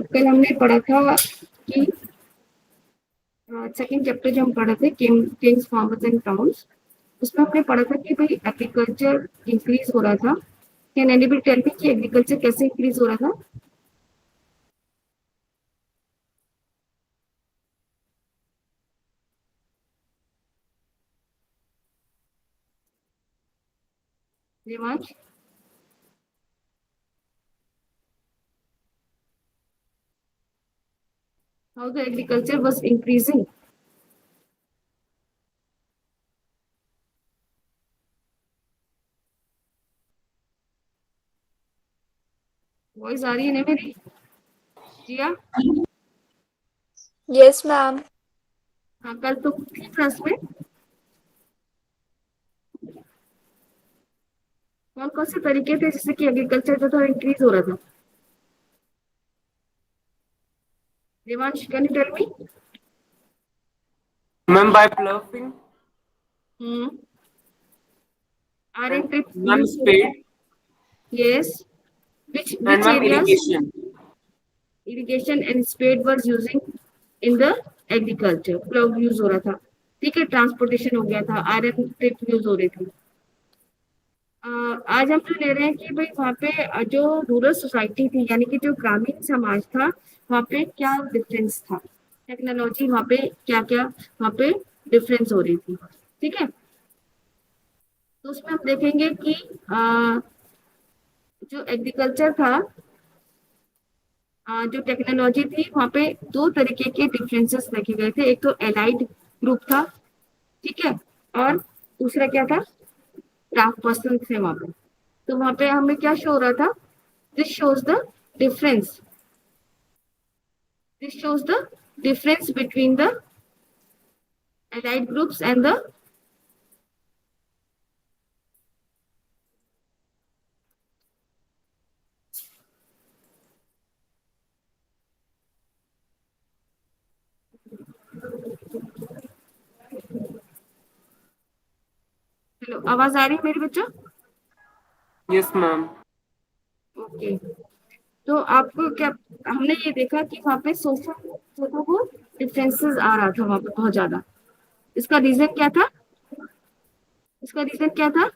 कल हमने पढ़ा था कि सेकंड चैप्टर जो हम पढ़े थे किंग्स फार्मर्स एंड टाउन्स, उसमें हमने पढ़ा था कि भाई एग्रीकल्चर इंक्रीज हो रहा था। कैन एनीबडी टेल मी कि एग्रीकल्चर कैसे इंक्रीज हो रहा था? Devansh, how the agriculture was increasing? Voice आ रही है ना मेरी? Jiya, yes ma'am. हाँ कल तो थी क्लास में। कौन कौन से तरीके थे जिससे कि एग्रीकल्चर जो था इंक्रीज हो रहा था? Devansh, can you tell me? Ma'am, by ploughing hmm, R N and trip ma'am use होता है? spade yes, and which ma'am areas irrigation. irrigation and spade were using in the agriculture? Plough use हो रहा था, ठीक है, transportation हो गया था, आयरन टिप यूज हो रही थी। आज हम जो ले रहे हैं कि भाई वहाँ पे जो रूरल सोसाइटी थी, यानी कि जो ग्रामीण समाज था, वहाँ पे क्या डिफरेंस था, टेक्नोलॉजी वहाँ पे क्या क्या वहाँ पे डिफरेंस हो रही थी, ठीक है। तो उसमें हम देखेंगे कि जो एग्रीकल्चर था, जो टेक्नोलॉजी थी, वहाँ पे दो तरीके के डिफरेंसेस देखे गए थे। एक तो एलाइड ग्रुप था, ठीक है, और दूसरा क्या था, क्राफ्ट पर्सन थे वहाँ पे। तो वहाँ पे हमें क्या शो हो रहा था? This shows the difference, this shows the difference between the allied groups and the hello, आवाज आ रही है मेरी बच्चों? Yes, ma'am. ओके, तो आपको क्या, हमने ये देखा कि वहाँ पे सोशल जो था वो डिफरेंसेस आ रहा था वहाँ पे बहुत ज्यादा। इसका रीजन क्या था? इसका रीजन क्या था?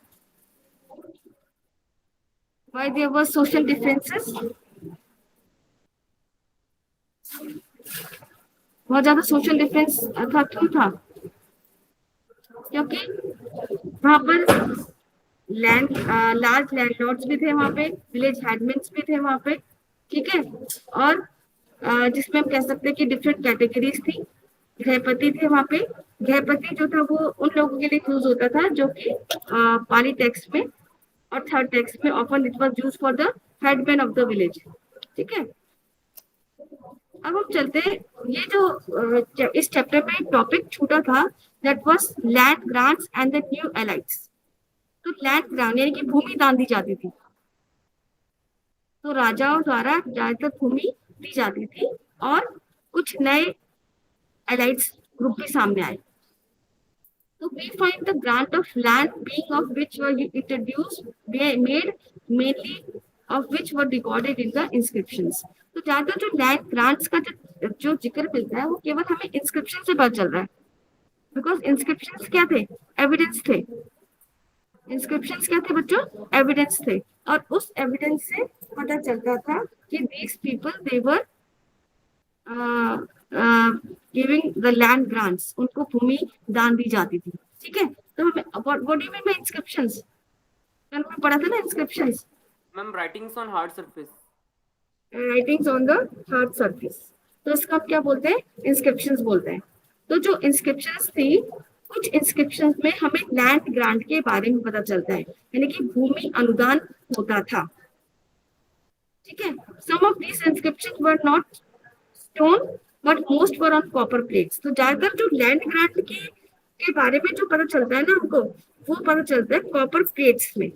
Why there was social differences? बहुत ज्यादा सोशल डिफरेंस था, क्यों था? क्योंकि वहाँ पर लैंड लार्ज लैंडलॉर्ड्स भी थे वहाँ पे, विलेज हेडमेन्स भी थे वहाँ पे, ठीक है। और जिसमें हम कह सकते हैं कि डिफरेंट कैटेगरीज थी। गृहपति थे वहाँ पे। गृहपति जो था वो उन लोगों के लिए यूज होता था जो कि पाली टेक्स्ट में और थर्ड टेक्स्ट में often it was use for the headman of the village, ठीक है। अब हम चलते हैं, ये जो इस चैप्टर में टॉपिक छूटा था, that was land grants and the new elites. तो लैंड ग्रांट यानी कि भूमि दान दी जाती थी, तो राजाओं द्वारा ज्यादातर भूमि दी जाती थी, और कुछ नए एलाइट्स ग्रुप भी सामने आए। तो we find the grant of land being of which were introduced made mainly of which were recorded in the inscriptions। तो ज्यादातर जो लैंड ग्रांट्स का जो जिक्र मिलता है वो केवल हमें इंस्क्रिप्शन से पता चल रहा है, बिकॉज इंस्क्रिप्शंस क्या थे? एविडेंस थे। इंस्क्रिप्शंस क्या थे बच्चों? एविडेंस थे। और उस एविडेंस से पता चलता था कि these people they were giving the land grants, उनको भूमि दान दी जाती थी, ठीक है। तो हमें what do you mean by inscriptions? कल हमने पढ़ा था ना inscriptions, Ma'am, writings on hard surface. Writings on the hard surface. तो इसका हम क्या बोलते हैं? इंस्क्रिप्शंस बोलते हैं। तो जो इंस्क्रिप्शंस थी, कुछ इंस्क्रिप्शंस में हमें लैंड ग्रांट के बारे में पता चलता है, यानी कि भूमि अनुदान होता था, ठीक है। Some of these inscriptions were not stone but most were on copper plates. तो ज्यादातर जो लैंड ग्रांट के बारे में जो पता चलता है ना हमको, वो पता चलता है कॉपर प्लेट्स में,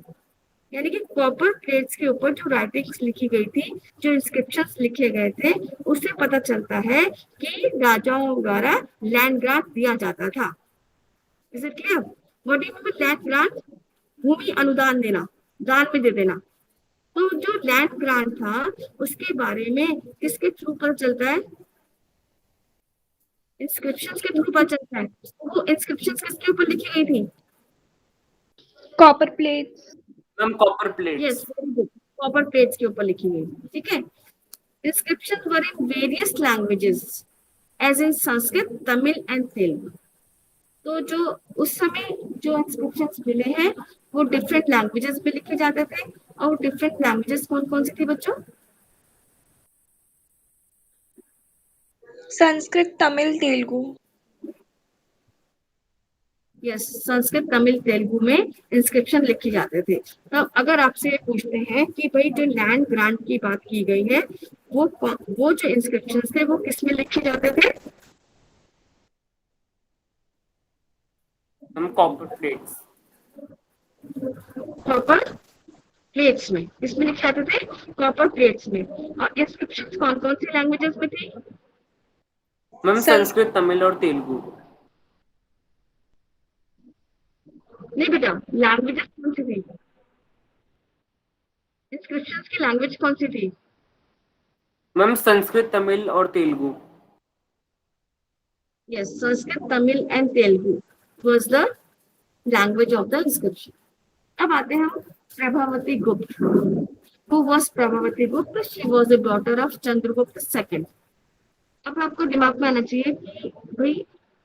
यानी कि कॉपर प्लेट्स के ऊपर जो राइटिंग्स लिखी गई थी, जो इंस्क्रिप्शंस लिखे गए थे, उससे पता चलता है कि राजाओं द्वारा लैंड ग्रांट दिया जाता था। Is it clear? What do you mean land grant? भूमि अनुदान देना, दान में दे देना। तो जो लैंड ग्रांट था उसके बारे में किसके थ्रू पता चलता है? इंस्क्रिप्शंस के थ्रू पता चलता है। वो इंस्क्रिप्शंस किसके ऊपर लिखी गई थी? Copper plates. Ma'am copper yes, plates. Very good, copper plates के ऊपर लिखी गई। ठीक है। Inscriptions were in various languages as in Sanskrit, Tamil and Telugu. तो जो उस समय जो इंस्क्रिप्शंस मिले हैं वो डिफरेंट लैंग्वेजेस में लिखे जाते थे। और डिफरेंट लैंग्वेजेस कौन कौन सी थी बच्चों? संस्कृत, तमिल, तेलुगु। यस, संस्कृत, तमिल, तेलुगु में इंस्क्रिप्शन लिखे जाते थे। तो अगर आपसे पूछते हैं कि भाई जो लैंड ग्रांट की बात की गई है वो जो इंस्क्रिप्शन थे वो किस में लिखे जाते थे? Ma'am copper plates. Copper plates में। किसमें लिखे जाते थे? कॉपर प्लेट्स में। और इंस्क्रिप्शन कौन कौन सी लैंग्वेजेस में थी? मैम संस्कृत, तमिल और तेलुगु। नहीं बेटा, लैंग्वेजेस कौन सी थी? इंस्क्रिप्शन की लैंग्वेज कौन सी थी? मैम संस्कृत, तमिल और Telugu. Yes, Sanskrit, Tamil and Telugu was the language of the inscription. अब आते हैं हम प्रभावती गुप्त। Who was प्रभावती गुप्त? She was the daughter of Chandragupta second. अब आपको दिमाग में आना चाहिए कि भाई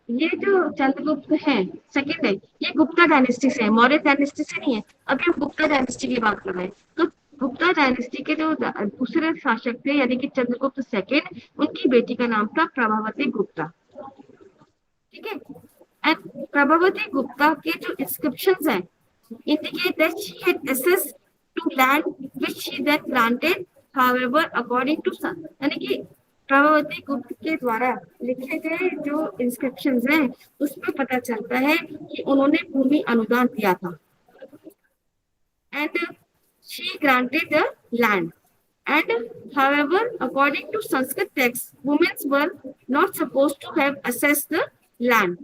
ये जो चंद्रगुप्त है सेकंड है, ये गुप्ता डायनेस्टी से है, मौर्य डायनेस्टी से नहीं है। अभी हम गुप्ता डायनेस्टी की बात कर रहे हैं। तो गुप्ता डायनेस्टी के जो दूसरे शासक थे यानी कि चंद्रगुप्त सेकंड, उनकी बेटी का नाम था प्रभावती गुप्ता। ठीक है। एंड प्रभावती गुप्ता के जो इंस्क्रिप्शंस हैं indicate that she had access to land which she then granted, however according to some, यानी कि प्रभावती गुप्त के द्वारा लिखे गए जो इंस्क्रिप्शंस हैं उसमें पता चलता है कि उन्होंने भूमि अनुदान दिया था। And she granted the land, and however according to Sanskrit text women were not supposed to have accessed the land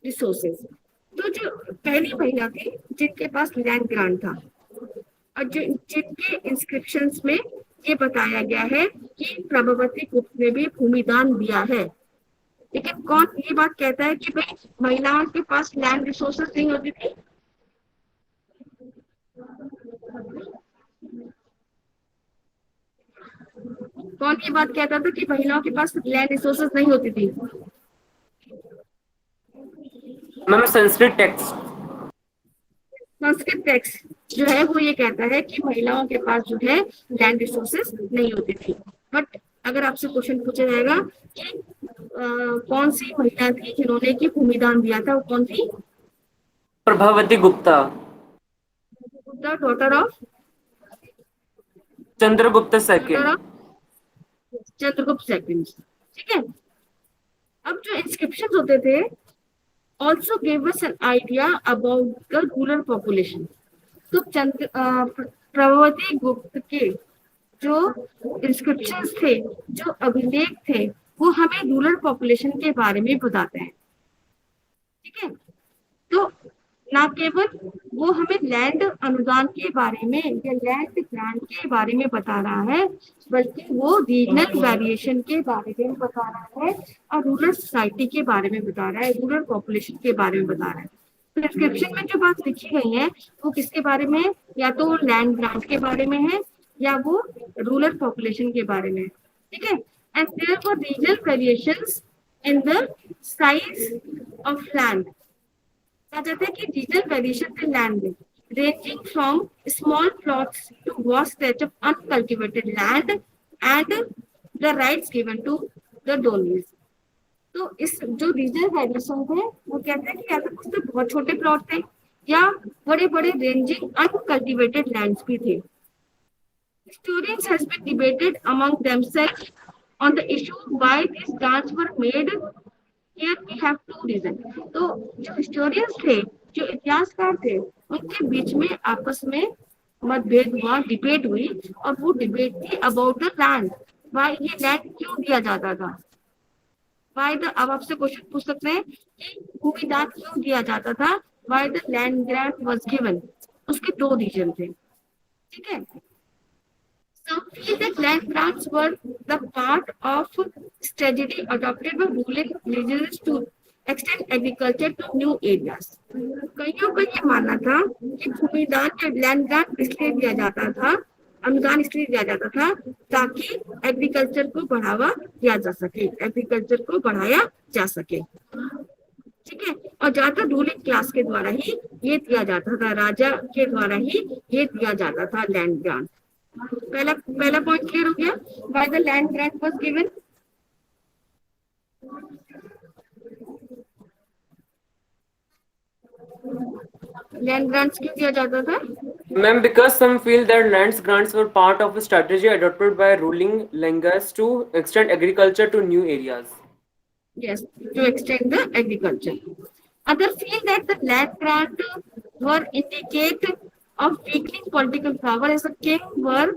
resources. तो जो पहली महिला थी जिनके पास लैंड ग्रांट था और जो जिनके इंस्क्रिप्शंस में ये बताया गया है कि प्रभावती गुप्त ने भी भूमिदान दिया है। लेकिन कौन ये बात कहता है कि भाई महिलाओं के पास लैंड रिसोर्सेज नहीं होती थी? कौन ये बात कहता था कि महिलाओं के पास लैंड रिसोर्सेज नहीं होती थी? Ma'am Sanskrit text. Sanskrit text जो है वो ये कहता है कि महिलाओं के पास जो है लैंड रिसोर्सेज नहीं होती थी। बट अगर आपसे क्वेश्चन पूछा जाएगा कि कौन सी महिला थी जिन्होंने की भूमिदान दिया था, वो कौन थी? Prabhavati Gupta. The daughter of Chandragupta second. Chandragupta second. ठीक है। अब जो इंस्क्रिप्शन होते थे also gave us an idea about the rural population. तो प्रभावती गुप्त के जो इंस्क्रिप्शंस थे, जो अभिलेख थे, वो हमें रूरल पॉपुलेशन के बारे में बताते हैं। ठीक है। तो ना केवल वो हमें लैंड अनुदान के बारे में या लैंड ग्रांट के बारे में बता रहा है, बल्कि वो रीजनल वेरिएशन के बारे में बता रहा है और रूरल सोसाइटी के बारे में बता रहा है, रूरल पॉपुलेशन के बारे में बता रहा है। प्रिस्क्रिप्शन में जो बात लिखी गई है वो किसके बारे में है? या तो लैंड ग्रांट के बारे में है या वो रूरल पॉपुलेशन के बारे में है। ठीक है। And there were regional variations in the size of land. कहा जाता है कि रीजनल वेरिएशन इन लैंड में ranging from small plots to vast stretch of uncultivated land and the rights given to the donors. तो इस जो regional variation थे वो कहते हैं कि या तो कुछ तो बहुत छोटे प्लॉट थे या बड़े बड़े रेंजिंग अनकल्टिवेटेड लैंड्स भी थे। Historians has been debated among themselves on the issue why these grants were made. Here we have two reasons. तो जो हिस्टोरियंस थे, जो इतिहासकार थे, उनके बीच में आपस में मतभेद हुआ, डिबेट हुई और वो डिबेट थी अबाउट द लैंड। वाई ये लैंड क्यों दिया जाता था? वाई द, अब आपसे क्वेश्चन पूछ सकते हैं कि भूमिदान क्यों दिया जाता था? Why the land grant was given? उसके दो रीजन थे। ठीक है। Some feel that land grants were the part of strategy adopted by ruling regions to extend agriculture to new areas. कईयों का ये मानना था कि भूमिदान के लैंड ग्रांट इसलिए दिया जाता था, अनुदान इसलिए दिया जाता था ताकि एग्रीकल्चर को बढ़ावा दिया जा सके, एग्रीकल्चर को बढ़ाया जा सके। ठीक है, और ज्यादातर रूलिंग क्लास के द्वारा ही ये दिया जाता था, राजा के द्वारा ही ये दिया जाता था लैंड ग्रांट। पहला पहला पॉइंट क्लियर हो गया, why the land grant was given. Land grants क्यों दिया जाता था? Ma'am, because some feel that lands grants were part of a strategy adopted by ruling Lengas to extend agriculture to new areas. Yes, to extend the agriculture. Others feel that the land grant were indicate of weakening political power as the king were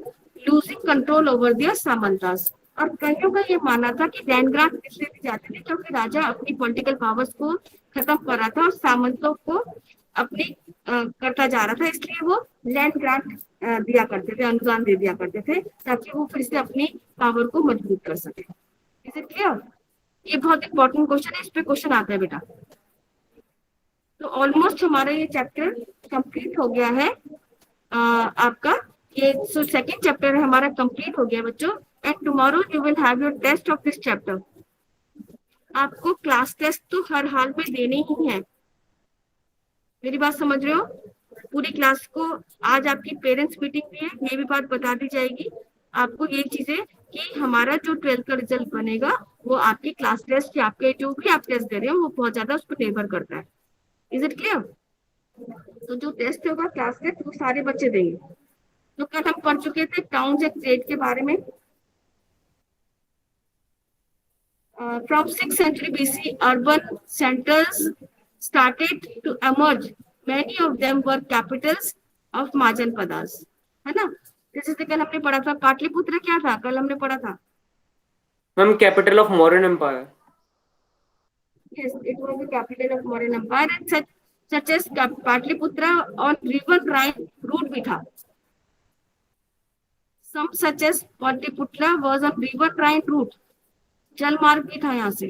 losing control over their samantas. और कईयों का ये मानना था कि land grant इसलिए दी जाती थी क्योंकि राजा अपनी पॉलिटिकल पावर्स को खत्म कर रहा था और सामंतों को अपनी करता जा रहा था, इसलिए वो लैंड ग्रांट दिया करते थे, अनुदान दे दिया करते थे ताकि वो फिर से अपनी पावर को मजबूत कर सके। Is it clear? ये बहुत इंपॉर्टेंट क्वेश्चन है, इस पे क्वेश्चन आता है बेटा। तो ऑलमोस्ट हमारा ये चैप्टर कंप्लीट हो गया है। आपका ये सेकंड चैप्टर है हमारा कंप्लीट हो गया बच्चों, and tomorrow you will have your test of this chapter. आपको क्लास टेस्ट तो हर हाल में देने ही है, मेरी बात समझ रहे हो? पूरी क्लास को आज आपकी पेरेंट्स मीटिंग भी है, ये भी बात बता दी जाएगी आपको ये चीजें कि हमारा जो 12th का रिजल्ट बनेगा वो आपकी क्लास टेस्ट या आपके जो भी आप टेस्ट दे रहे हो वो बहुत ज्यादा उस पर निर्भर करता है। Is it clear? तो जो टेस्ट होगा क्लास टेस्ट वो सारे बच्चे देंगे। तो कल हम पढ़ चुके थे टाउन्स एंड ट्रेड के बारे में। From 6th century BC, urban centers started to emerge. Many of them were capitals of Majanpadas, है ना? जैसे कल हमने पढ़ा था पाटलिपुत्र क्या था, कल हमने पढ़ा था। Ma'am, capital of Mauryan Empire. Yes, it was the capital of Mauryan Empire, and such as Patliputra on river Rhine route भी था। Some such as Patliputra was on river Rhine route, जल मार्ग भी था यहाँ से।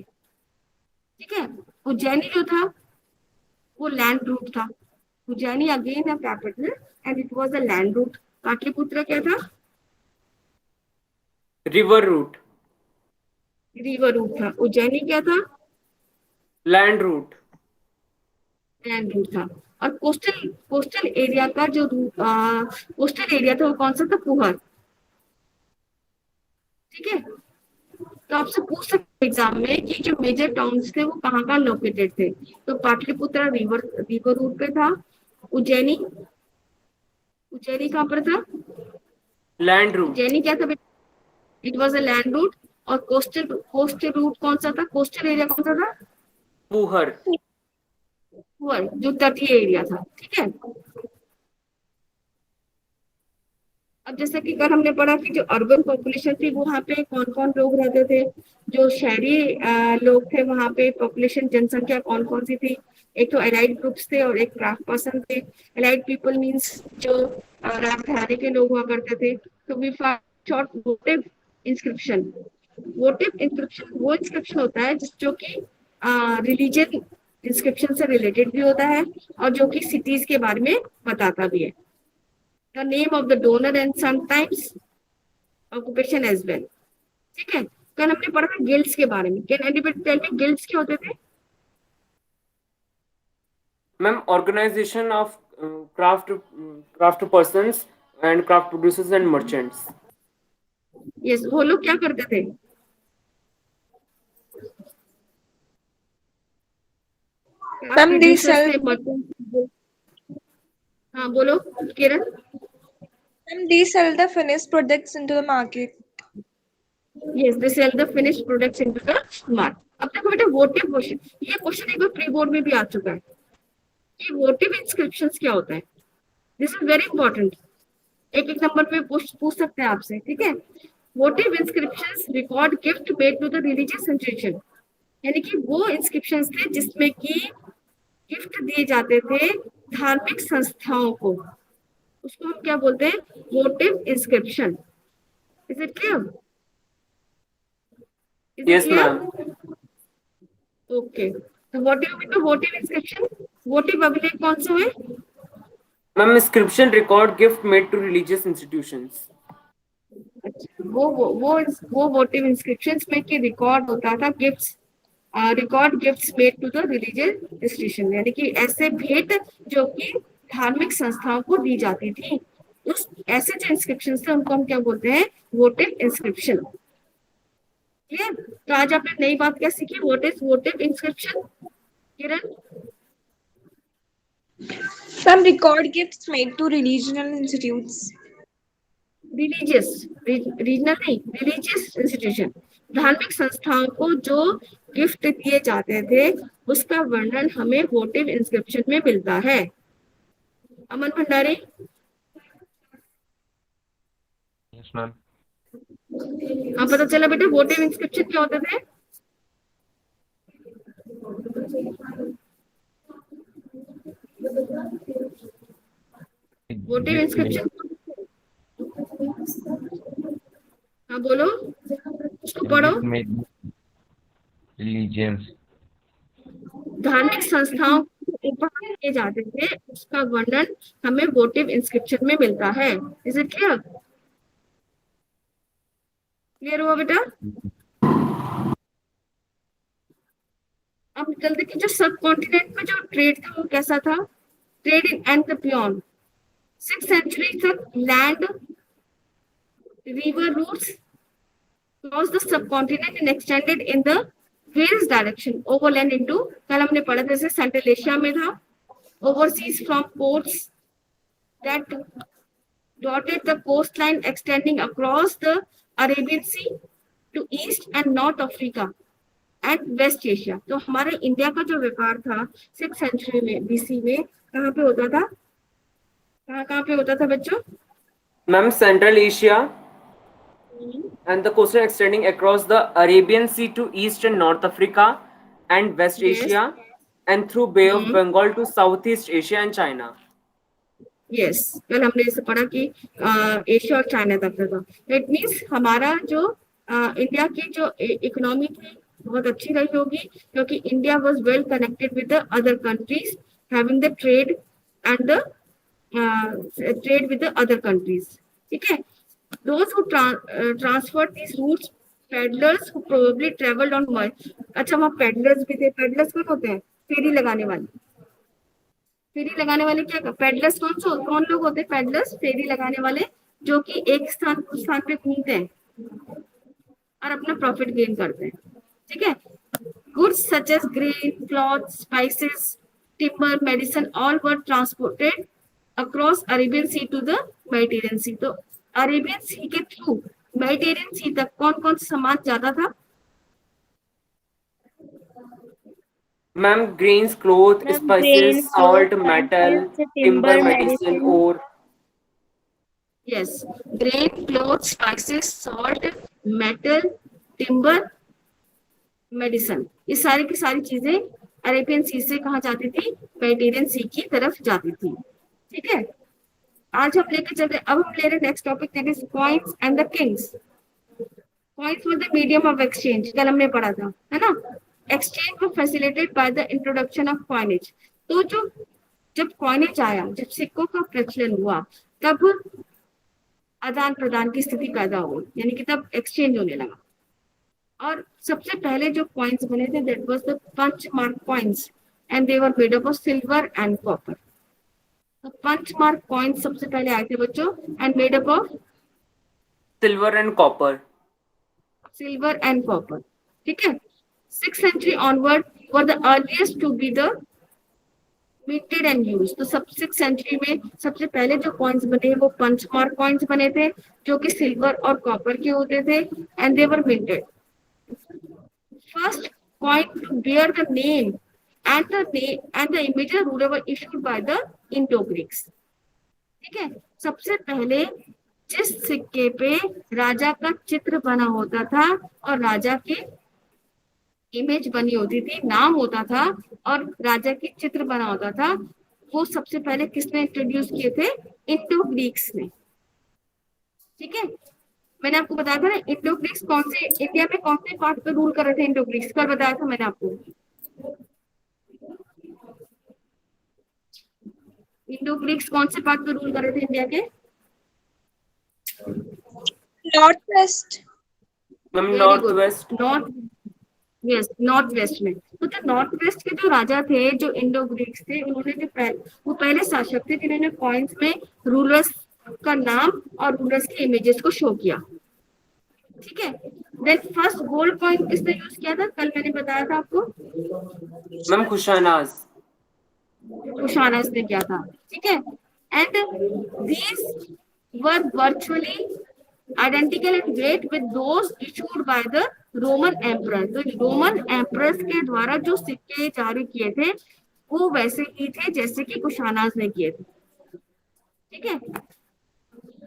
ठीक है, उज्जैनी जो था वो लैंड रूट था। Ujjaini again a capital and it was a land route. Pataliputra क्या था? River route. रिवर रूट था। उज्जैनी क्या था? Land route. लैंड रूट था। और कोस्टल एरिया का जो कोस्टल एरिया था वो कौन सा था? पुहर। ठीक है, तो आपसे पूछ सकते एग्जाम में कि जो मेजर टाउन्स थे वो कहाँ लोकेटेड थे। तो पाटलिपुत्र रिवर रूट पे था। उज्जैनी कहाँ पर था? Land route. उज्जैनी क्या था? It was a land route. और कोस्टल रूट कौन सा था? कोस्टल एरिया कौन सा था? Puhar. पुअर, जो तटीय एरिया था। ठीक है, अब जैसे कि कल हमने पढ़ा कि जो अर्बन पॉपुलेशन थी वहाँ पे कौन कौन लोग रहते थे, जो शहरी लोग थे वहाँ पे पॉपुलेशन जनसंख्या कौन कौन सी थी। एक तो एलाइड ग्रुप्स थे और एक क्राफ्ट पर्सन थे। एलाइड पीपल मींस जो राजधानी के लोग हुआ करते थे। तो we short votive inscription. Votive inscription वो इंस्क्रिप्शन होता है जो कि रिलीजन इंस्क्रिप्शन से रिलेटेड भी होता है और जो कि सिटीज के बारे में बताता भी है। The name of the donor and sometimes occupation as well. ठीक है, कल हमने पढ़ा था गिल्ड्स के बारे में। Can anybody tell me guilds क्या होते थे? Ma'am, organization of craft persons and craft producers and merchants. Yes, वो लोग क्या करते थे? Ma'am, they Producers sell. थे, merchants थे। हाँ बोलो किरण। Ma'am, they sell the finished products into the market. Yes, they sell the finished products into the market. अब देखो बेटा वोटिव क्वेश्चन, ये क्वेश्चन एक बार प्री बोर्ड में भी आ चुका है। ये वोटिव इंस्क्रिप्शंस क्या होता है? This is very important. एक एक नंबर पे पूछ सकते हैं आपसे। ठीक है, votive inscriptions record gift made to the religious institution, यानी कि वो इंस्क्रिप्शंस थे जिसमें कि गिफ्ट दिए जाते थे धार्मिक संस्थाओं को। उसको हम क्या बोलते हैं? वोटिव inscription. Is it clear? Is it Yes, clear? ma'am. Okay. So what do you mean by votive inscription? votive अभिलेख कौन से हुए? Ma'am, inscription record gift made to religious institutions. वो वोटिव इंस्क्रिप्शंस में कि रिकॉर्ड होता था gifts, record gifts made to the religious institution, यानी कि ऐसे भेंट जो कि धार्मिक संस्थाओं को दी जाती थी, उस ऐसे जो इंस्क्रिप्शन थे उनको हम क्या बोलते हैं? वोटिव इंस्क्रिप्शन। क्लियर? तो आज आपने नई बात क्या सीखी? What is वोटिव inscription? Kiran? Some record gifts made to regional institutes. Religious, regional नहीं, रिलीजियस इंस्टीट्यूशन, धार्मिक संस्थाओं को जो गिफ्ट दिए जाते थे उसका वर्णन हमें वोटिव इंस्क्रिप्शन में मिलता है। अमन भंडारी? Yes ma'am. हाँ, पता चला बेटा वोटिव इंस्क्रिप्शन क्या होते थे? वोटिव इंस्क्रिप्शन, हाँ बोलो, उसको पढ़ो। रिलीजियंस, धार्मिक संस्थाओं को उपहार दिए जाते थे उसका वर्णन हमें वोटिव इंस्क्रिप्शन में मिलता है। Is it clear? क्लियर हुआ बेटा? अब चलते कि जो सब कॉन्टिनेंट में जो ट्रेड था वो कैसा था? Trade in and the beyond, 6th century तक land river routes cross the subcontinent and extended in the various direction overland into, कल हमने पढ़ा था जैसे सेंट्रल एशिया में था, overseas from ports that dotted the coastline extending across the Arabian Sea to East and North Africa and West Asia। तो हमारे India का जो व्यापार था 6th सेंचुरी में BC में कहाँ पे होता था? कहाँ पे होता था बच्चों? Ma'am, Central Asia and the coastline extending across the Arabian Sea to East and North Africa and West Yes. Asia and through Bay of Bengal to Southeast Asia and China. Yes, कल हमने इसे पढ़ा कि Asia और China तक था। It means हमारा जो इंडिया की जो इकोनॉमी थी बहुत अच्छी रही होगी क्योंकि India was well connected with the other countries having the trade and the trade with the other countries. ठीक है, those who transferred these routes, peddlers who probably traveled on अच्छा वहाँ पेडलर्स भी थे। पेडलर्स कौन होते हैं? फेरी लगाने वाले। फेरी लगाने वाले क्या? पेडलर्स कौन लोग होते हैं? पेडलर्स फेरी लगाने वाले जो कि एक स्थान उस स्थान पे घूमते हैं और अपना प्रॉफिट गेन करते हैं। ठीक है, goods such as grain, cloth, spices, timber, medicine all were transported across Arabian Sea to the Mediterranean Sea. तो अरेबियन सी के थ्रू मेडिटेरियन सी तक कौन कौन सा सामान जाता था? Ma'am, grains, cloth, Ma'am, spices, grains, salt, cloth, metal, spices, timber, timber, medicine, medicine. ore. Yes, grain, cloth, spices, salt, metal, timber, medicine, ये सारी की सारी चीजें अरेबियन सी से कहाँ जाती थी? मेडिटेरियन सी की तरफ जाती थी। ठीक है, आज हम लेकर चलते, अब हम ले रहे next topic that is coins and the Kings. Coins were the medium of exchange, कल हमने पढ़ा था, है ना? Exchange were facilitated by the introduction of coinage. तो जो जब कॉइनेज आया, जब सिक्कों का प्रचलन हुआ, तब आदान प्रदान की स्थिति पैदा हो गई, यानी कि तब एक्सचेंज होने लगा। और सबसे पहले जो कॉइन्स बने थे that was the punch mark coins and they were made up of silver and copper. तो पंच मार्क कॉइन्स सबसे पहले आए थे बच्चों and made up of Silver and copper. Silver and copper. ठीक है, 6th century onward were the earliest to be the minted and used। तो 6th century में सबसे पहले जो कॉइन्स बने वो पंच मार्क कॉइन्स बने थे जो कि सिल्वर और कॉपर के होते थे and they were minted। First coin to bear the name and the images ruler were issued by the Indo-Greeks। ठीक है, सबसे पहले जिस सिक्के पे राजा का चित्र बना होता था और राजा की इमेज बनी होती थी, नाम होता था और राजा की चित्र बना होता था, वो सबसे पहले किसने इंट्रोड्यूस किए थे? इंडो ग्रीक्स ने। ठीक है, मैंने आपको बताया था ना, इंडो ग्रीक्स कौन से इंडिया में कौन से पार्ट पे रूल कर रहे थे, इंडो ग्रीक्स कल बताया था मैंने आपको। इंडो ग्रीक्स कौन से पार्ट पे रूल कर रहे थे इंडिया के? Northwest. Ma'am very north good. West. North, yes north west में। तो जो नॉर्थ वेस्ट के जो राजा थे, जो इंडो ग्रीक्स थे, उन्होंने जो वो पहले शासक थे जिन्होंने कॉइन्स में रूलर्स का नाम और रूलर्स के इमेजेस को शो किया। ठीक है। देन फर्स्ट गोल्ड कॉइन किसने यूज किया था, कल मैंने बताया था आपको, मैम खुशानाज। कुशानस ने किया था। ठीक है। And these were virtually identical in weight with those issued by the Roman emperor. तो रोमन एम्परर्स के द्वारा जो सिक्के जारी किए थे वो वैसे ही थे जैसे कि कुशानास ने किए थे। ठीक है।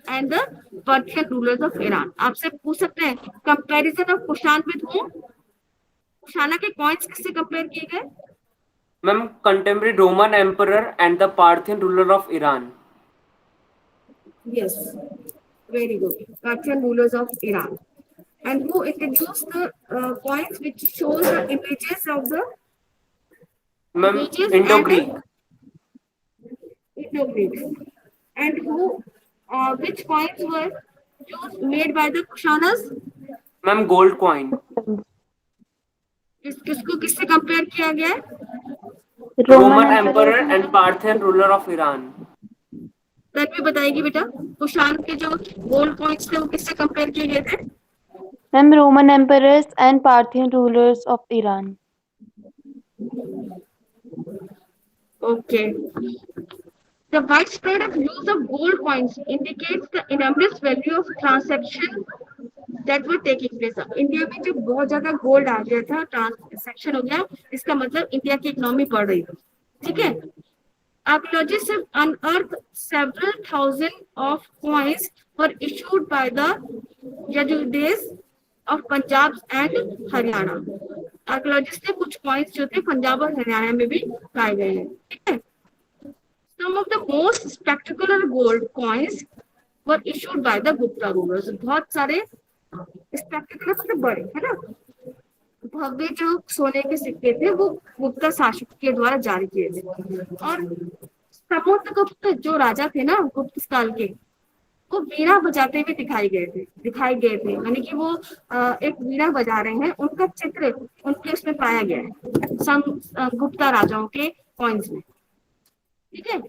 And the Persian rulers of Iran. आपसे पूछ सकते हैं comparison of Kushan with whom, Kushana के कॉइन्स किससे कंपेयर किए गए? Ma'am contemporary Roman emperor and the Parthian ruler of Iran. Yes, very good. Persian rulers of Iran. And who introduced the coins which shows the images of the ma'am images Indo and Greek. Indo-Greeks. And who, which coins were used made by the Kushanas? Ma'am gold coin. किसको किससे compare किया गया है? Roman emperor and Parthian ruler of Iran. Tanvi बताएगी बेटा, कुशान के जो gold coins थे वो किससे कंपेयर किए गए थे? Ma'am, Roman emperors and Parthian rulers of Iran. Okay. The widespread of use of gold coins indicates the enormous value of transaction that were taking place. India में जब बहुत ज्यादा गोल्ड आ गया था, ट्रांसैक्शन हो गया, इसका मतलब इंडिया की इकोनॉमी बढ़ रही थी। ठीक है। Archaeologists have unearthed several thousand of coins were issued by the Yajudes of Punjab and Haryana. Archaeologist ने कुछ कॉइन्स जो थे पंजाब और हरियाणा में भी पाए गए हैं। ठीक है। Some of the most spectacular gold coins were issued by the Gupta rulers. बहुत सारे स्पेक्टिकुलर मतलब बड़े, है ना, भव्य जो सोने के सिक्के थे वो गुप्ता शासक के द्वारा जारी किए थे। और समुद्रगुप्त जो राजा थे ना गुप्त काल के, वो वीणा बजाते हुए दिखाई गए थे, यानी कि वो एक वीणा बजा रहे हैं, उनका चित्र उनके उसमें पाया गया है गुप्ता राजाओं के कॉइन्स में। ठीक है।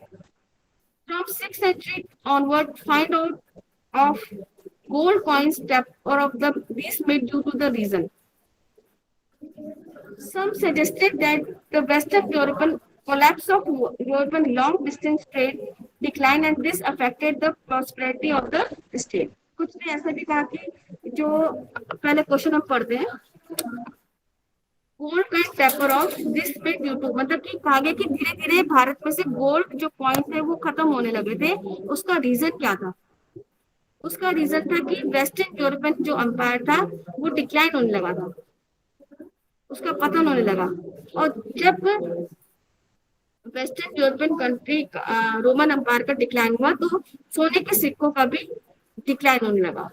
From 6th century onward, find out of gold coins depth or of the these made due to the reason. Some suggested that the Western European collapse of European long distance trade decline and this affected the prosperity of the state. कुछ ने ऐसा भी कहा कि जो पहले question हम पढ़ते हैं, गोल्ड का टेपर ऑफ दिस पे ड्यू टू, मतलब कि कहा गया कि धीरे धीरे भारत में से गोल्ड जो कॉइन थे वो खत्म होने लगे थे। उसका रीजन क्या था? उसका रीजन था कि वेस्टर्न यूरोपियन जो अंपायर था वो डिक्लाइन होने लगा था, उसका पतन होने लगा। और जब western European country Roman umpire का डिक्लाइन हुआ तो सोने के सिक्कों का भी डिक्लाइन होने लगा।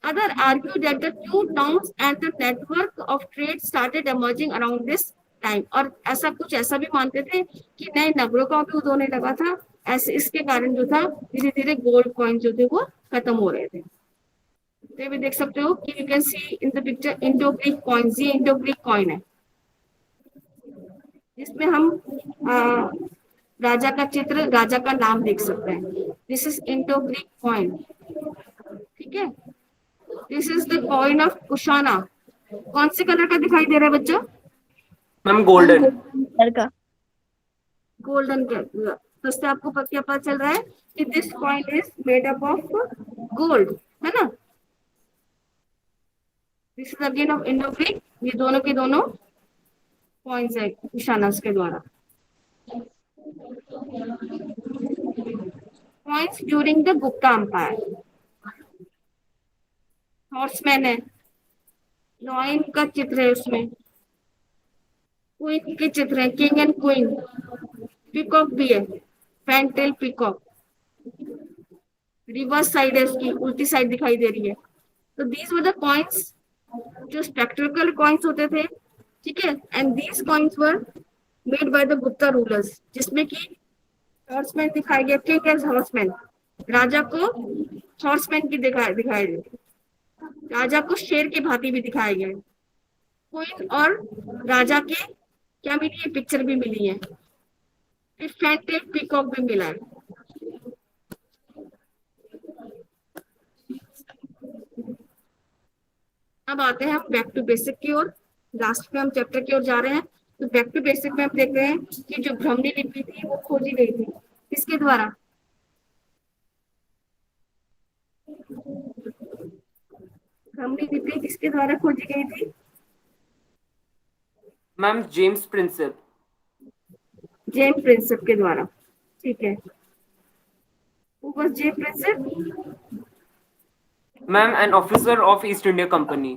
Other argue that the new towns and the network of trade started emerging around this time. और ऐसा भी मानते थे कि नए नगरों का भी उदय होने लगा था, ऐसे इसके कारण जो था धीरे धीरे गोल्ड कॉइन जो थे वो खत्म हो रहे थे। तो ये भी देख सकते हो कि you can see in the picture Indo Greek coins. ये इंडो ग्रीक कॉइन है जिसमें हम राजा का चित्र, राजा का नाम देख सकते हैं। This is Indo Greek coin. ठीक है। This is the coin of Kushana. कौन से कलर का दिखाई दे रहा है बच्चों? Ma'am golden. Golden colour. तो इससे आपको क्या पता चल रहा है कि this coin is made up of gold, है ना। This is again of Indo Greek. ये दोनों के दोनों कॉइन्स है कुशाना के द्वारा। Coins during the Gupta empire. Horseman है, लॉयन का चित्र है उसमें, क्वीन के चित्र है, किंग एंड क्वीन, पीकॉक भी है, फैंटेल पीकॉक। रिवर्स साइड है उसकी, उल्टी साइड दिखाई दे रही है। तो दीज वर द कॉइन्स जो स्पेक्ट्रिकल कॉइन्स होते थे, ठीक है। And these coins were made by the Gupta rulers, जिसमें कि हॉर्समैन दिखाया गया, किंग एज हॉर्समैन, राजा को हॉर्समैन की दिखाई गई, राजा को शेर के भांति भी दिखाया गया है। क्वीन और राजा के क्या मिली है, पिक्चर भी मिली है, फिर फैंटेल पीकॉक भी मिला है। अब आते हैं हम बैक टू बेसिक की ओर, लास्ट में हम चैप्टर की ओर जा रहे हैं। तो बैक टू बेसिक में हम देख रहे हैं कि जो ब्राह्मणी लिपि थी वो खोजी गई थी किसके द्वारा, ब्राह्मणी लिपि किसके द्वारा खोजी गई थी? Ma'am James Prinsep. James Prinsep के द्वारा, ठीक है। Who was James Prinsep? Ma'am an officer of east India company.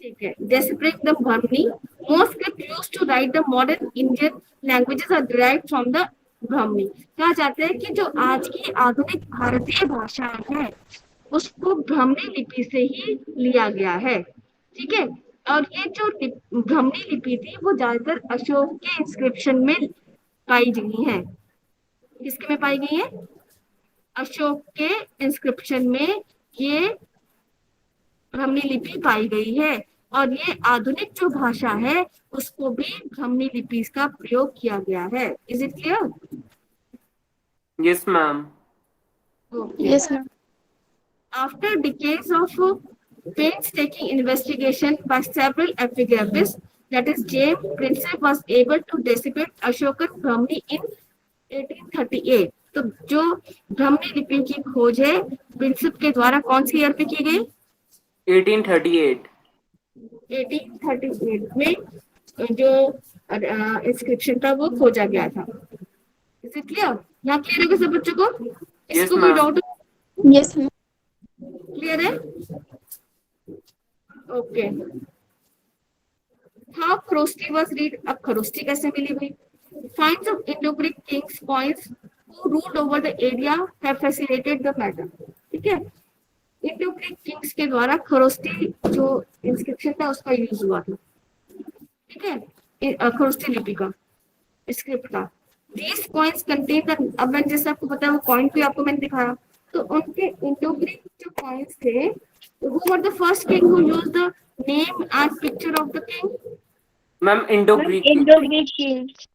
ठीक है। Describing the Brahmini, most script used to write the modern Indian languages are derived from the Brahmini। कहा जाता है कि जो आज की आधुनिक भारतीय भाषा है उसको ब्राह्मणी लिपि से ही लिया गया है, ठीक है। और ये जो ब्राह्मणी लिपि थी वो ज्यादातर अशोक के इंस्क्रिप्शन में पाई गई है। किसके में पाई गई है? अशोक के इंस्क्रिप्शन में ये ब्राह्मणी लिपि पाई गई है। और ये आधुनिक जो भाषा है उसको भी ब्राह्मणी लिपि का प्रयोग किया गया है। Is it clear? Yes ma'am. Yes, ma'am. After decades of painstaking investigation by several epigraphists, that is, James Prinsep was able to decipher Ashokan Brahmini in 1838। तो जो ब्राह्मणी लिपि की खोज है प्रिंसेप के द्वारा कौन सी ईयर पे की गई? 1838। 1838 में जो इंस्क्रिप्शन था वो खोजा गया था। Is it clear? यहाँ क्लियर है सब बच्चों को? इसको कोई ma'am. Doubt? Yes, ma'am. Clear है? Okay. How Kharosthi was read, अब खरोष्टी कैसे मिली भाई? Finds of Indo Greek kings coins who ruled over the area have facilitated the matter। ठीक है। इंडो-ग्रीक किंग्स के द्वारा खरोष्टी जो इंस्क्रिप्शन था उसका यूज हुआ था, ठीक है, खरोष्टी लिपि का, स्क्रिप्ट का। These coins contain the, अब मैंने जैसे आपको बताया वो कॉइन भी आपको मैंने दिखाया, तो उनके इंडो-ग्रीक जो कॉइन्स थे, who were the first king who used the name and picture of the king? Ma'am Indo Greek. Indo-Greek kings.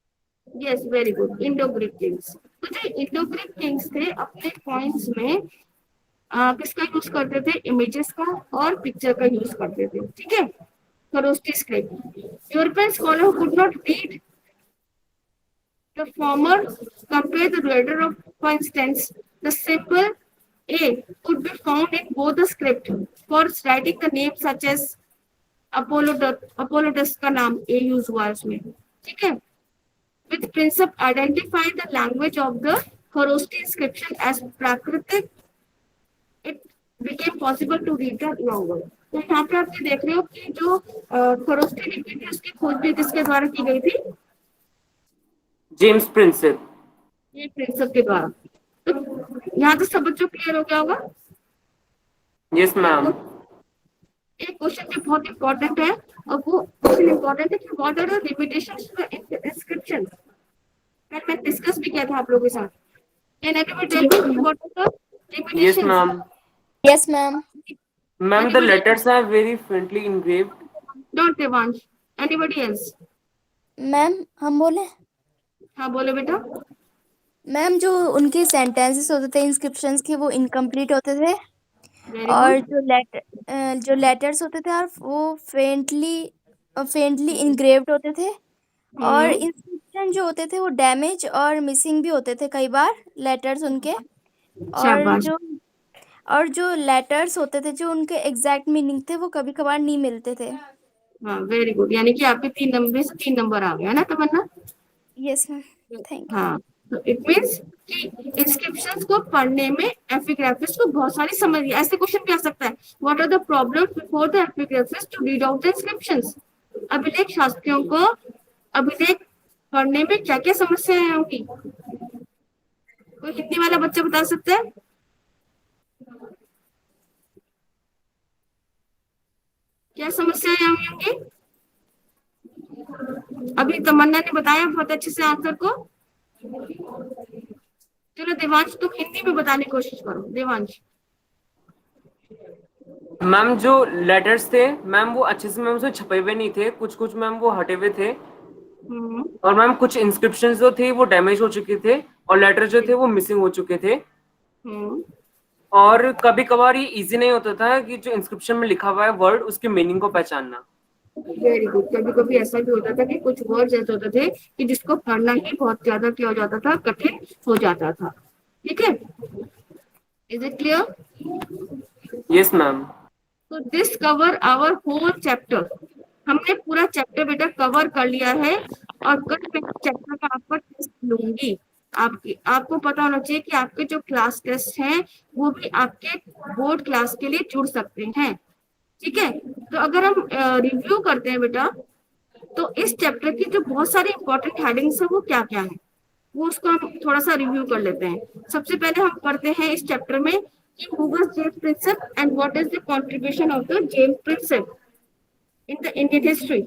Yes, very good, Indo-Greek Kings. तो जो इंडो-ग्रीक किंग्स थे अपने कॉइन्स में किसका यूज करते थे? इमेजेस का और पिक्चर का यूज करते थे, ठीक है। Kharosthi script. European scholar who could not read the former compare the letter of, for instance, the symbol A could be found in both the script for writing the name such as अपोलोडस का नाम A use हुआ है उसमें, ठीक है। With Prinsep identified the language of the Kharosthi inscription as Prakritic, it became possible to read the longer। तो यहाँ पे आप देख रहे हो कि जो खरोष्टी लिपि थी उसकी खोज भी किसके द्वारा की गई थी? James Prinsep. ये प्रिंसेप के द्वारा। तो यहाँ तो सब बच्चों क्लियर हो गया होगा। Yes ma'am. एक क्वेश्चन जो बहुत इंपॉर्टेंट है और वो क्वेश्चन इंपॉर्टेंट है कि what are the limitations of inscription. कल मैं डिस्कस भी किया था आप लोगों के साथ। Can anyone tell me what are the yes limitations? Ma'am. Yes, ma'am. Ma'am the letters are very faintly engraved। Don't Devansh, anybody else? Ma'am हम बोले? हाँ बोलो बेटा। मैम जो उनके सेंटेंसेस होते थे इंस्क्रिप्शंस के वो इनकम्प्लीट होते थे वेरी और गुड। जो लेटर्स होते थे और वो फेंटली इंग्रेव्ड होते थे और इंस्क्रिप्शन जो होते थे वो डैमेज और मिसिंग भी होते थे कई बार लेटर्स उनके। और शाबाश। जो लेटर्स होते थे जो उनके एग्जैक्ट मीनिंग थे वो कभी कभार नहीं मिलते थे। हाँ वेरी गुड, यानी कि आपके 3 नंबर से 3 नंबर आ गया ना Tamanna? Yes ma'am, thank you. हाँ, तो इट मींस कि इंस्क्रिप्शंस को पढ़ने में एपिग्राफिस्ट को बहुत सारी समझ। ऐसे क्वेश्चन भी आ सकता है, what are the problems before the epigraphist to read out the inscriptions. अभिलेख शास्त्रियों को अभिलेख पढ़ने में क्या क्या समस्याएं होंगी? कोई हिंदी वाला बच्चा बता सकता है? क्या समस्याएं आई होंगी? अभी तमन्ना ने बताया बहुत अच्छे से आंसर को। चलो देवांश, तुम हिंदी में बताने की कोशिश करो। देवांश। मैम जो लेटर्स थे मैम वो अच्छे से मैम उसमें छपे हुए नहीं थे, कुछ कुछ मैम वो हटे हुए थे। हम्म। और मैम कुछ इंस्क्रिप्शन जो थे वो डैमेज हो चुके थे, और लेटर जो थे वो मिसिंग हो चुके थे। हम्म। और कभी कभार ये इजी नहीं होता था कि जो इंस्क्रिप्शन में लिखा हुआ है वर्ड उसके मीनिंग को पहचानना। Very good. कभी कभी ऐसा भी होता था कि कुछ वर्ड ऐसे होते थे कि जिसको पढ़ना ही बहुत ज्यादा क्या हो जाता था, कठिन हो जाता था। ठीक है, is it clear? Yes ma'am. तो this cover our whole chapter. हमने पूरा चैप्टर बेटा कवर कर लिया है। और कल मैं चैप्टर का आपका टेस्ट लूंगी। आपको पता होना चाहिए कि आपके जो क्लास टेस्ट हैं वो भी आपके बोर्ड क्लास के लिए जुड़ सकते हैं। ठीक है, तो अगर हम रिव्यू करते हैं बेटा, तो इस चैप्टर की जो बहुत सारी इंपॉर्टेंट हेडिंग्स है वो क्या क्या है, वो उसको हम थोड़ा सा रिव्यू कर लेते हैं। सबसे पहले हम पढ़ते हैं इस चैप्टर में कि who was James Prinsep and what is the contribution of the James Prinsep in the Indian history.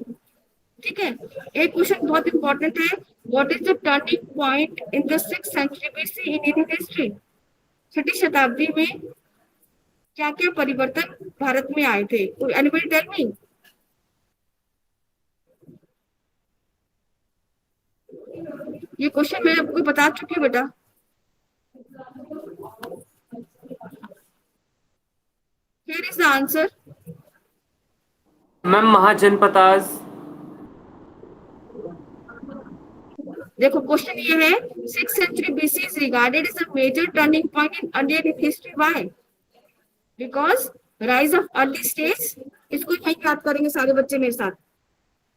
ठीक है, एक क्वेश्चन बहुत इंपॉर्टेंट है, what is the turning point in the 6th century BC in Indian history. छठी शताब्दी में क्या क्या परिवर्तन भारत में आए थे? Anybody tell me. ये क्वेश्चन मैं आपको बता चुकी हूँ बेटा। Here is the answer. Ma'am mahajanapadas. देखो क्वेश्चन ये है, 6th century BC is regarded as a major turning point in Indian history. Why? Because rise of early states. इसको यही याद करेंगे सारे बच्चे मेरे साथ।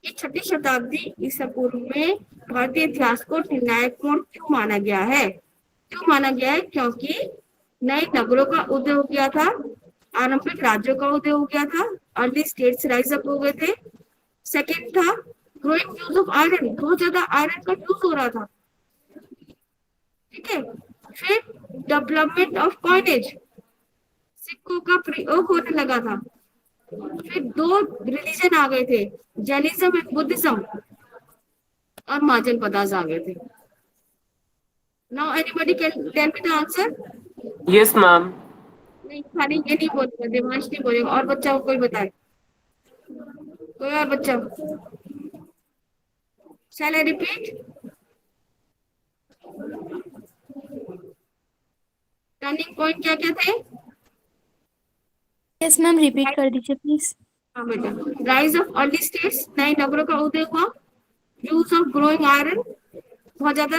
कि छठी शताब्दी ईसा पूर्व में भारतीय इतिहास को निर्णायक मोड़ क्यों माना गया है? क्यों माना गया है? क्योंकि नए नगरों का उदय हो गया था, आरंभिक राज्यों का उदय हो गया था, अर्ली स्टेट्स राइज अप हो गए थे। सेकेंड था ग्रोइंग यूज ऑफ आयरन, बहुत ज्यादा आयरन का यूज हो रहा था। ठीक है, फिर डेवलपमेंट ऑफ कॉइनेज, सिक्कों का प्रयोग होने लगा था। फिर दो रिलीजन आ गए थे, जैनिज्म एंड बुद्धिज्म, और महाजन पदार्थ आ गए थे। Now anybody can tell me the answer. Yes ma'am. नहीं, खाली ये नहीं बोलेगा, देवांश नहीं बोलेगा, और बच्चा को कोई बताए, कोई और बच्चा। शैल आई रिपीट? टर्निंग पॉइंट क्या क्या थे? यस मैम, रिपीट कर दीजिए प्लीज। हाँ बेटा, राइज ऑफ अर्ली स्टेट्स, नए नगरों का उदय हुआ, यूज ऑफ ग्रोइंग आयरन, बहुत ज्यादा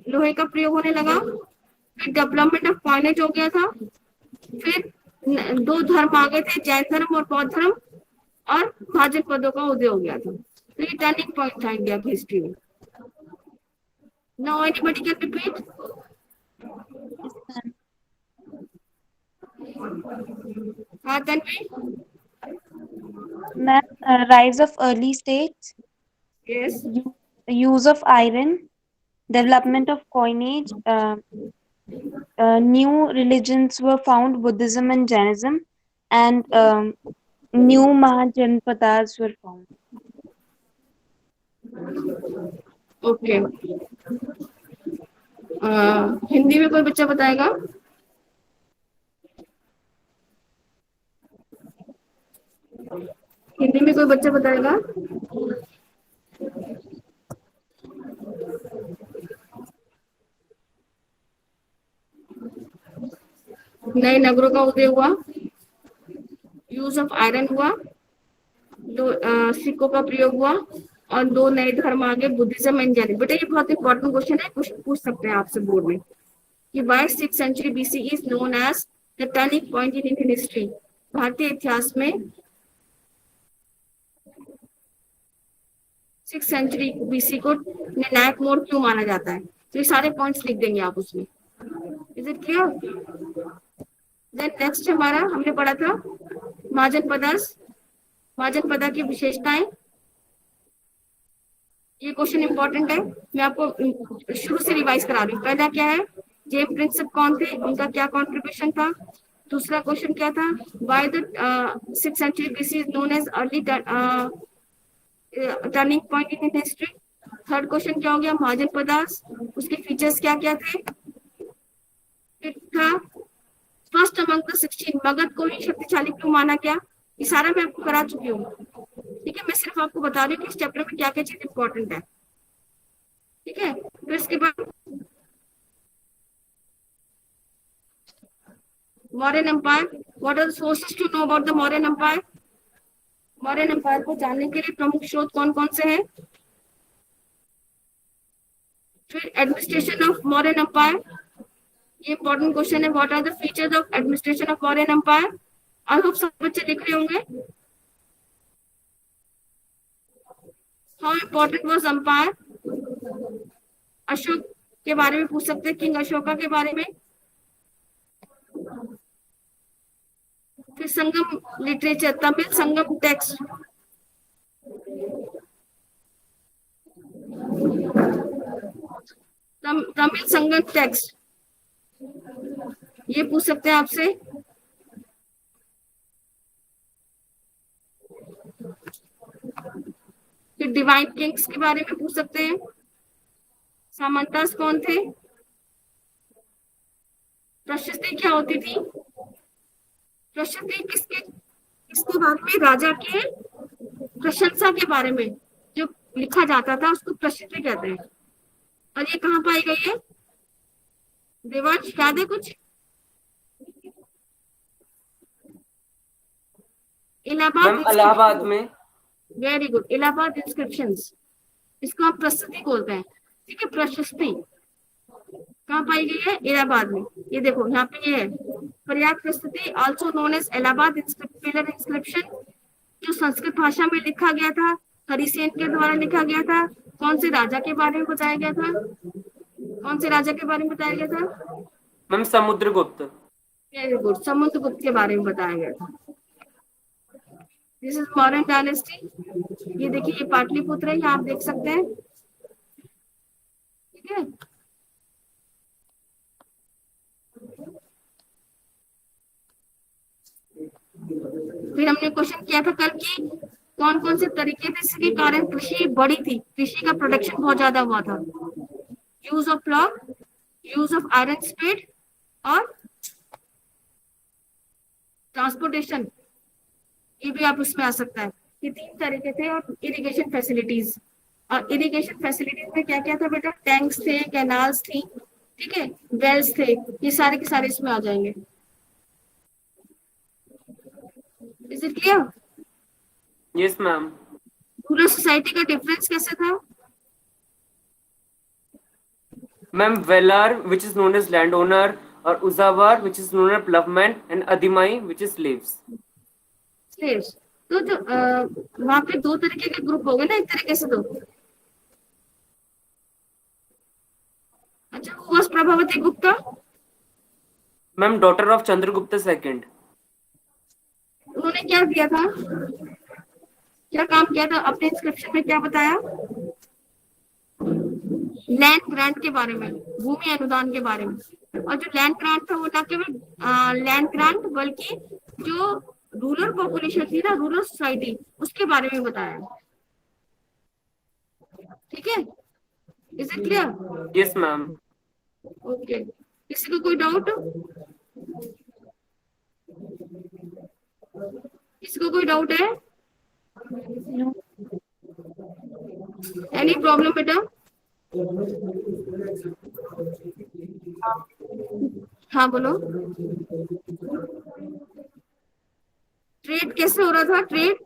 लोहे का प्रयोग होने लगा, फिर डेवलपमेंट ऑफ कॉइनेज हो गया था, फिर दो धर्म आ गए थे, जैन धर्म और बौद्ध धर्म, और महाजन पदों का उदय हो गया था। तो ये टर्निंग पॉइंट था इंडिया की हिस्ट्री में। Now anybody can repeat? हाँ Tanvi. Ma'am, rise of early states, yes. use of iron, development of coinage, new religions were found, Buddhism and Jainism, and new Mahajanpadas were found. Okay, Hindi में कोई बच्चा बताएगा? हिंदी में कोई बच्चा बताएगा? नए नगरों का उदय हुआ, यूज ऑफ आयरन हुआ, दो सिक्कों का प्रयोग हुआ, और दो नए धर्म आ गए, बुद्धिज्म एंड जैनिज्म। बेटा ये बहुत इंपॉर्टेंट क्वेश्चन है, कुछ पूछ सकते हैं आपसे बोर्ड में कि why 6th century BC is known as the turning point in Indian history. भारतीय इतिहास में 6th सेंचुरी बीसी को निर्णायक मोड़ क्यों माना जाता है? तो ये सारे पॉइंट्स लिख देंगे आप उसमें। Is it clear? Then next हमारा हमने पढ़ा था महाजन पदार्थ, महाजन पदा की विशेषताएं। ये क्वेश्चन इंपॉर्टेंट है, मैं आपको शुरू से रिवाइज करा रही हूँ। पहला क्या है, जेम्स प्रिंसेप कौन थे, उनका क्या कंट्रीब्यूशन था, दूसरा क्वेश्चन क्या था, why the 6th century BC is known as early turning point in history. Third question क्या हो गया, महाजन पदार्थ, उसके फीचर्स क्या क्या थे। फिर था फर्स्ट अमंग द 16, मगध को ही शक्तिशाली क्यों माना गया। ये सारा मैं आपको करा चुकी हूँ, ठीक है। मैं सिर्फ आपको बता रही हूँ कि इस चैप्टर में क्या क्या चीज इंपॉर्टेंट है, ठीक है। फिर इसके बाद Mauryan empire, what are the sources to know about the Mauryan empire. Mauryan empire को जानने के लिए प्रमुख स्रोत कौन कौन से हैं। फिर एडमिनिस्ट्रेशन ऑफ मौर्यन एम्पायर, ये इंपॉर्टेंट क्वेश्चन है, what are the features of administration of Mauryan empire. I hope सब बच्चे लिख रहे होंगे। How important was empire, Ashok के बारे में पूछ सकते हैं, किंग अशोका के बारे में। फिर संगम लिटरेचर, तमिल संगम टेक्स्ट, तमिल संगम टेक्स्ट, ये पूछ सकते हैं आपसे। फिर डिवाइन किंग्स के बारे में पूछ सकते हैं, सामंतास कौन थे, प्रशस्ति क्या होती थी, प्रशस्ति किसके बारे में, राजा के प्रशंसा के बारे में जो लिखा जाता था उसको प्रशस्ति कहते हैं। और ये कहाँ पाई गई है, देवांश याद है कुछ। मैम इलाहाबाद में। वेरी गुड, इलाहाबाद इंस्क्रिप्शंस, इसको हम प्रशस्ति बोलते हैं, ठीक है। प्रशस्ति कहाँ पाई गई है, इलाहाबाद में। ये देखो यहाँ पे ये है, प्रयाग प्रस्तुति also known as Allahabad pillar inscription, जो संस्कृत भाषा में लिखा गया था, हरिसेन के द्वारा लिखा गया था। कौन से राजा के बारे में बताया गया था, कौन से राजा के बारे में बताया गया था। Ma'am Samudragupta. Very good, Samudragupta के बारे में बताया गया था। This is Mauryan dynasty. ये देखिए, ये पाटलिपुत्र है, यहाँ आप देख सकते हैं, ठीक है। फिर हमने क्वेश्चन किया था कल की, कौन कौन से तरीके थे जिसके कारण कृषि बढ़ी थी, कृषि का प्रोडक्शन बहुत ज्यादा हुआ था। Use of plough, use of iron speed और ट्रांसपोर्टेशन, ये भी आप उसमें आ सकता है। ये 3 तरीके थे। और इरिगेशन फैसिलिटीज, और इरिगेशन फैसिलिटीज में क्या क्या था बेटा, टैंक्स थे, कैनाल्स थी, ठीक है, वेल्स थे, ये सारे के सारे इसमें आ जाएंगे। Is it clear. Yes ma'am. Rural society का डिफरेंस कैसे था। Ma'am Vellalar which is known as land owner, और Uzhavar which is known as ploughman, and Adimai which is slaves. Slaves, तो जो वहां पे 2 तरीके के ग्रुप हो गए ना, एक तरीके से 2। अच्छा, who was Prabhavati Gupta. Ma'am daughter of Chandragupta second. उन्होंने क्या किया था, क्या काम किया था, अपने इंस्क्रिप्शन में क्या बताया, लैंड ग्रांट के बारे में, भूमि अनुदान के बारे में। और जो लैंड ग्रांट था वो ना केवल लैंड ग्रांट, बल्कि जो रूरल पॉपुलेशन थी ना, रूरल सोसाइटी, उसके बारे में बताया, ठीक है। Is it clear. Yes ma'am. Okay, किसी को कोई डाउट, किसी को कोई डाउट है, एनी प्रॉब्लम बेटा। हाँ बोलो, ट्रेड कैसे हो रहा था, trade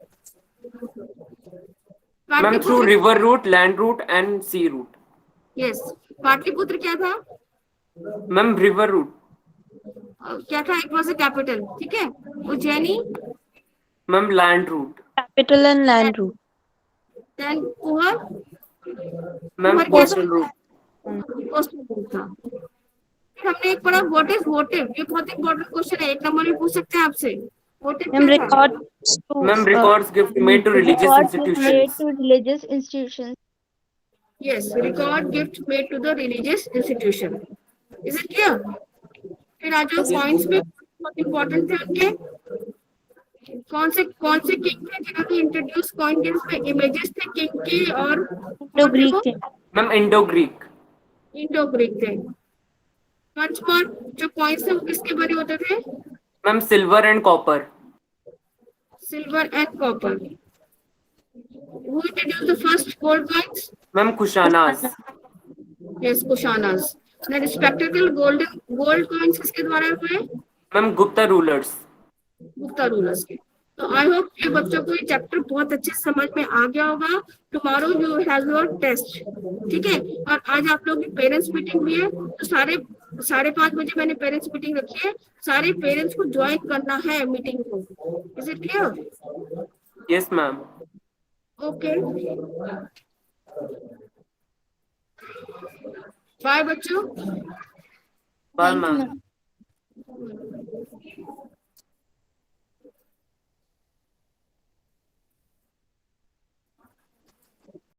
ma'am through river route, land route and sea route. Yes, Pataliputra क्या था, मैम रिवर रूट। क्या था, इट वाज अ कैपिटल, ठीक है। Ujjaini ma'am land route. Capital and land route. Then Puhar, ma'am Puhar coastal route. Coastal route था। फिर हमने एक पढ़ा व्हाट इज वोटिव, ये बहुत इंपॉर्टेंट क्वेश्चन है, 1 नंबर में पूछ सकते हैं आपसे। वोटिव Ma'am, क्या था, records to ma'am records gift made to religious Records made institutions. to religious institutions. Yes, record gift made to the religious institution. Is it clear. फिर आ जाओ पॉइंट्स में, बहुत इंपॉर्टेंट थे उनके। कौन से किंग थे जिन्होंने इंट्रोड्यूस कॉइन के इसमें इमेजेस थे किंग के, और इंडो ग्रीक थे। Ma'am Indo Greek. Indo Greek थे। वंस मोर, जो कॉइन्स थे वो किसके बने होते थे? Ma'am silver and copper. Silver and copper. Who introduced the first gold coins? Ma'am Kushanas. Yes, Kushanas. The spectacle gold coins किसके द्वारा हुए? Ma'am Gupta rulers. Gupta rulers के। तो आई होप ये बच्चों को ये चैप्टर बहुत अच्छे से समझ में आ गया होगा। Tomorrow you have your test, ठीक है। और आज आप लोग की पेरेंट्स मीटिंग भी है, तो 5:30 मैंने पेरेंट्स मीटिंग रखी है। सारे पेरेंट्स को ज्वाइन करना है मीटिंग को। Is it clear? Yes ma'am. Okay, bye बच्चों। Bye thank you ma'am. Ma'am.